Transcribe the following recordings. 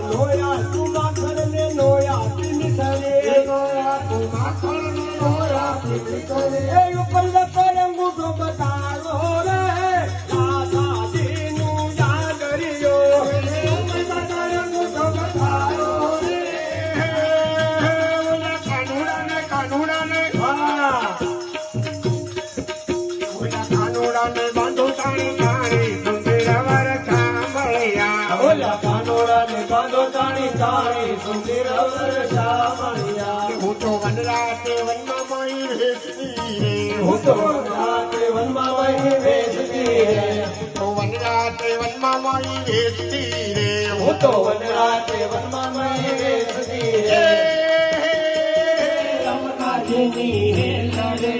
નોયા તું માખણ ને નોયા મીઠરે નોયા તું માખણ ને નોયા મીઠરે એ ઉપર લખે મુઠો બતાવો રે દાદાજીનું ડાગરિયો બતાવે મુઠો બતાવો રે ઓલા કાનુડાને ઓલા કાનુડાને બાંધો તાણી તાણી સુંદરવર સાંભળ્યા ઓલા કાનુડાને બાંધો તાણી તાણી સુંદરવર સાંભળ્યા હું તો વનરાતે વનમાં માઈ વેચતી રે હું તો વનરાતે વનમાં માઈ વેચતી રે તો વનરાતે વનમાં માઈ વેચતી રે હું તો વનરાતે વનમાં માઈ વેચતી રે રમનાજીની હેલરે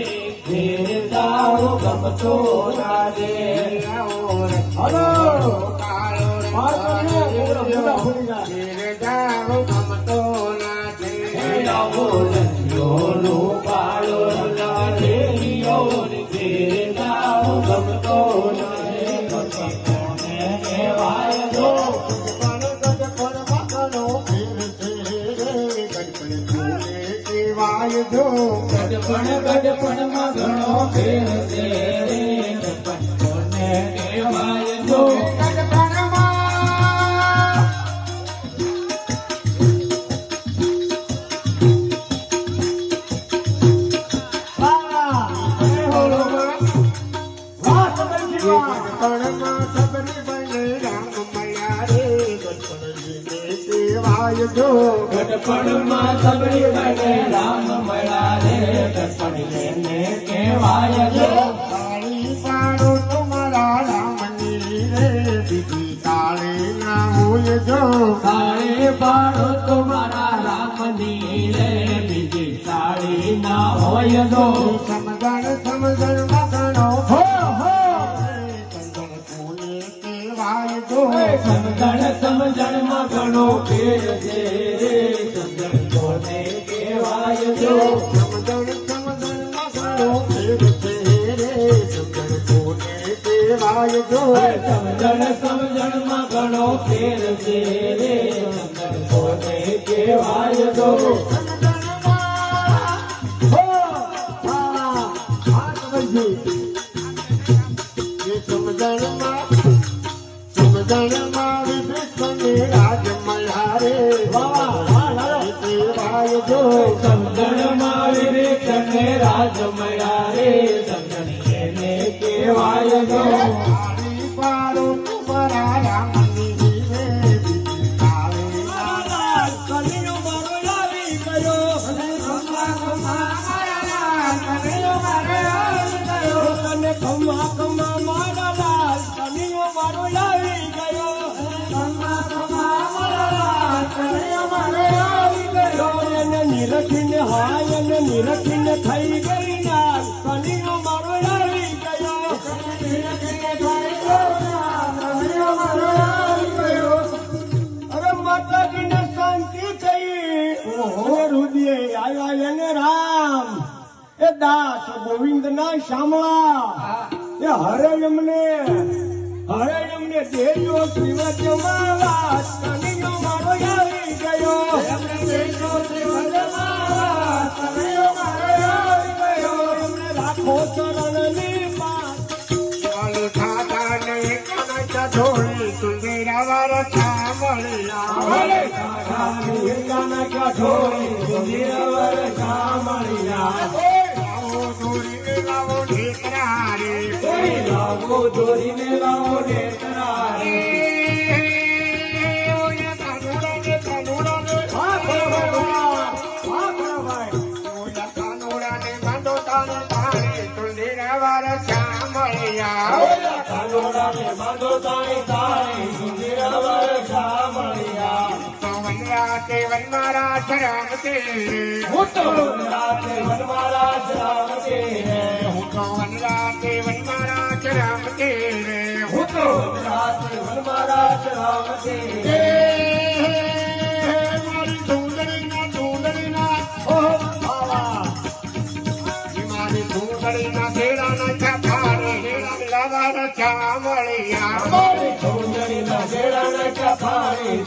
ઘેર જાઓ ગમતો ના રે હલો કાળો મારને મોટા ફૂલી જા ઘેર જાઓ ગમતો ના રે આવો લંજો કાળો ના રે ઘેર જાઓ ગમતો ના રે કોને કહેવાય જો ગડપણ માં ઘણો ફેર છે રે ગડપણ કોને કહેવાય જો ગડપણ માં સબરી બને રામ મળ્યા રે ગડપણ લેને કહેવાય જો તાળી પાડો તમારા રામની રે બીજી તાળી ના હોય જો તાળી પાડો તમારા રામની રે બીજી તાળી ના હોય જો સમજણ મગણો હો હો સમજણ માં ઘણો ફેર છે રે સમજણ કોને કહેવાય જો સમજણ માં ઘણો ફેર છે રે સમજણ કોને કહેવાય જો સમજણ માં ઘણો ફેર છે રે સમજણ કોને કહેવાય જો સમજણમાં વિભીષણને રાજ મળ્યા રે કહેવાય જો સમજણમાં વિભીષણને રાજ મળ્યા રે સમજણ એને કહેવાય જો તાળી પાડો તમારા રામની રે બીજી તાળી કનૈયો મારો લાવી ગયો કનૈયો મારો આવી ગયો તને ખમા ખમા મારા લાલ કનૈયો મારો લાવી નિરખીને હાય અને નિરખીને થઈ ગઈ ના કનૈયો મારો આવી ગયો નિરખીને થઈ ગયો મારો આવી ગયો અરે માતાજીને શાંતિ થઈ અને રુદિએ આવ્યા એને રામ એ દાસ ગોવિંદ ના શામળા એ હરે એમને દેજો શ્રીવત માવા કનૈયો મારો આવી ગયો દેજો શ્રીવત માવા કનૈયો મારો આવી ગયો એમને રાખો ચરણની પાસ ચાલુ થાતા નહીં કનૈયા ઢોળી સુંદરવર સાંભળ્યા ભલે કનૈયા ઢોળી સુંદરવર સાંભળ્યા લાવો ઢેકરા રે લાવો દોરીને લાવો ઢેકરા રે કાનુડાને બાંધો તાણે તાણે સુંદરવર સાંભળ્યા કાનુડાને બાંધો તાણે તાણે સુંદરવર સાંભળ્યા વનરાતે વનમારા શરામતે હું તો વનરાતે વનમારા શરામતે હું તો વનરાતે વનમારા શરામતે હું તો વનરાતે વનમારા શરામતે મારી ધૂંધળીના ઓહ બાવા મારી ધૂંધળીના ઘેરાના છાપારે ઘેરા લાવા ચામળિયા મારી ધૂંધળી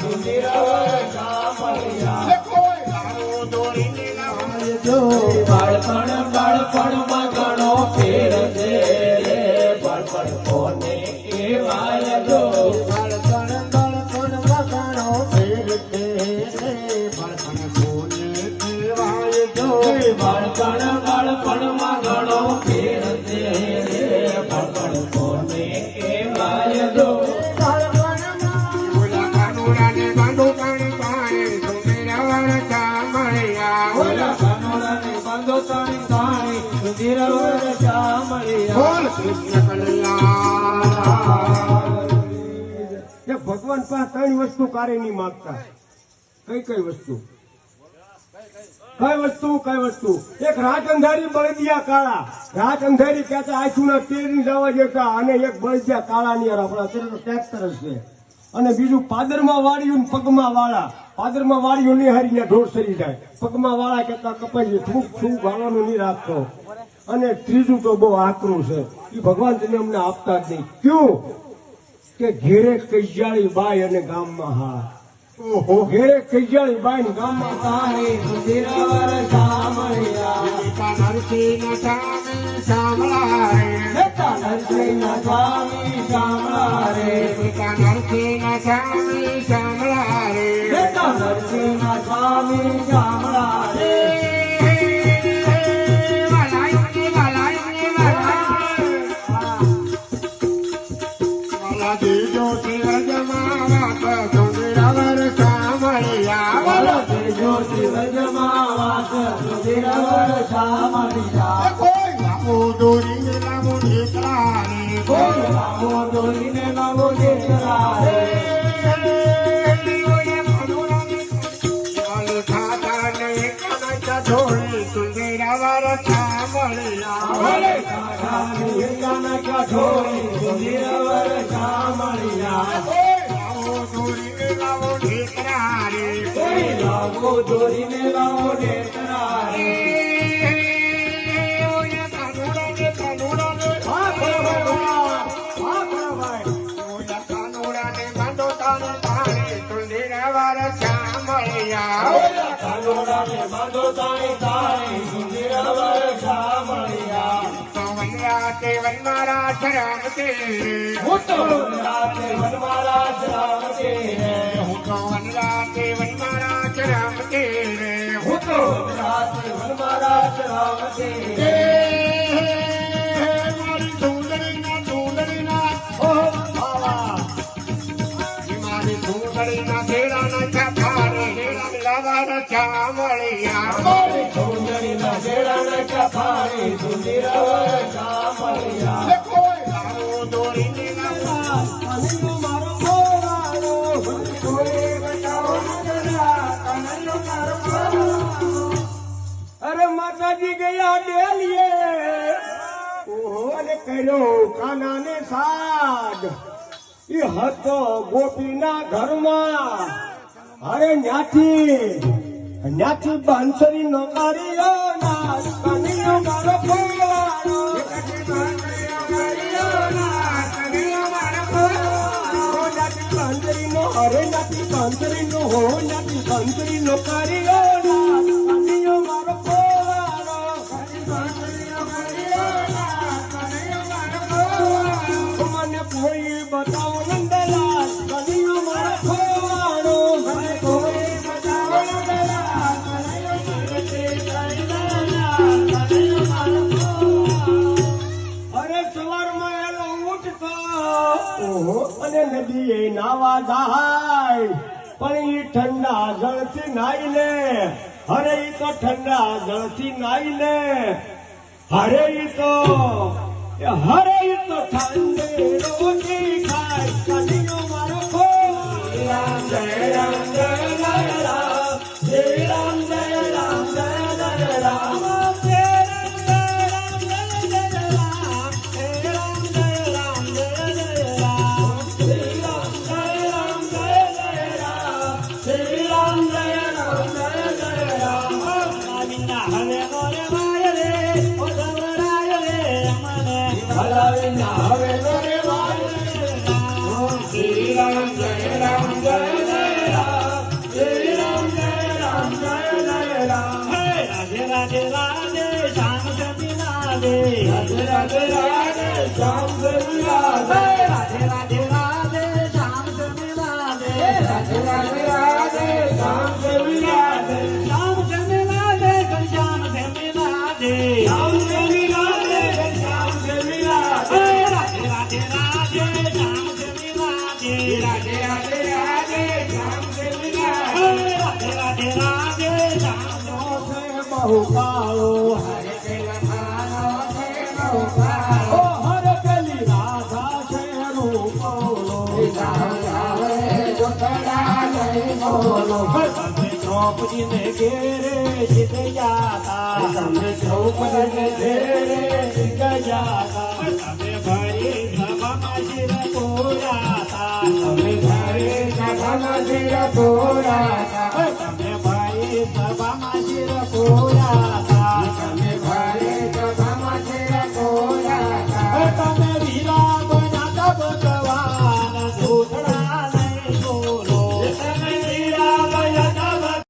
સુંદર શામળિયા કોઈ દારૂ દોરીને લાવજો બાળપણમાં ઘણો ફેર છે બાળપણ કોને કહેવાય જો બાળપણમાં ઘણો ફેર છે બાળપણ કોને કહેવાય જો બાળપણમાં ઘણો ફેર છે બાળપણ કોને કહેવાય જો ભગવાન પાસે ત્રણ વસ્તુ કાર્ય નહીં માંગતા. કઈ વસ્તુ? કઈ વસ્તુ? એક રાત અંધારી બળદિયા કાળા. રાત અંધારી કહેતા આંખુના તેરની જવા દેતા અને એક બળદિયા કાળા ની આપણા ટ્રેક્ટર છે અને બીજું પાદરમાં વાળ્યું પગમાં વાળા. પાદરમાં વાળ્યું નહીં હારી ઢોર સરી જાય. પગમાં વાળા કહેતા કપાઈ થૂક વાળવાનું નહીં રાખતો. અને ત્રીજું તો બહુ આકરું છે એ ભગવાન તેને અમને આપતા જ નહીં. ક્યું કે ઘેરે કૈજાળી બાઈ અને ગામમાં હા. ઓહો, ઘેરે કૈજાળી બાઈ ને ગામમાં તારી સુંદર શામળિયા નરસિંહ સ્વામી શામળા રે નરસિંહ સ્વામી શામળા રે નરસિંહ સ્વામી શામળા રે નરસિંહ સ્વામી શામળા રે દોરીને લાવો ઢેકરા રે દોરીને લાવો ઢેકરા રે ઢોળી સુંદરવર શામળિયા દોરીને લાવો ઢેકરા રે દોરીને લાવો ઢેકરા રે વનમારા શરામ તે હું તો રાતે વનમારા શરામ તે હું તો વનરાતે વનમારા શરામ તે હું તો રાતે વનમારા શરામ તે મારી સુંદરીના ઓહો બાવા મારી સુંદરીના ઘેરાના છાપારે લવાર શામળિયા મારી સુંદરીના ઘેરાના છાપારે સુંદરવર શામળિયા દોરીને મારો ખોવાડો કોઈ બતાવો અરે માતાજી ગયા ડેલીએ અને કર્યો કાનાને સાદ એ હતો ગોપીના ઘરમાં. અરે ન્યાથી બાંસરી નો કાઢ્યો ના કનૈયો મારો ખોવાડો અરે નાથી બાંસરીનો હો નાથી બાંસરીનો કાઢ્યો ના કનૈયો મારો ખોવાડો મને કોઈ બતાવો નંદલાલ કનૈયો મારો ખોવાડો મને કોઈ બતાવો નંદલાલ અરે સવારમાં એનો ઉઠતો અને નદીએ નાવા જાય પણ એ ઠંડા જળથી નાઈ લે. અરે ઈ તો ઠંડા જળથી નાઈ લે. અરે ઈ તો ઠંડે રોટી ખાય કનૈયો મારો ખોવાડો જય રામ જય રામ જય રામ જય રામ જય રામ શ્રી રામ જય રામ જય જય રામ રાધે રાધે શ્યામ દેવી રાધે રાધે રાધે રાધે શ્યામ દેવી રાધે રાધે રાધે રાધે શ્યામ દેવી રાધે શ્યામ દેવી રાધે શ્યામ દેવી રાધે શ્યામ દેવી રાધે શ્યામ દેવી રાધે રાધે રાધે રાધે શ્યામ દેવી રાધે રાધે રાધે રાધે શ્યામ દેવી રાધે રાધે રાધે રાધે શ્યામ બહુ કાળો હરે લખાનો છે બહુ કાળો હરે પેલી રાધા છે રૂપોલો જાવે જોતડા લઈ બોલો તમે દ્રૌપદીને ઘેરે જીત જાતા તમે દ્રૌપદીને ઘેરે જીત જાતા તમે ભરી સભામાં શિર પૂરાતા તમે ભરી સભામાં શિર પૂરાતા તમે ભરી સભામાં શિર પૂરા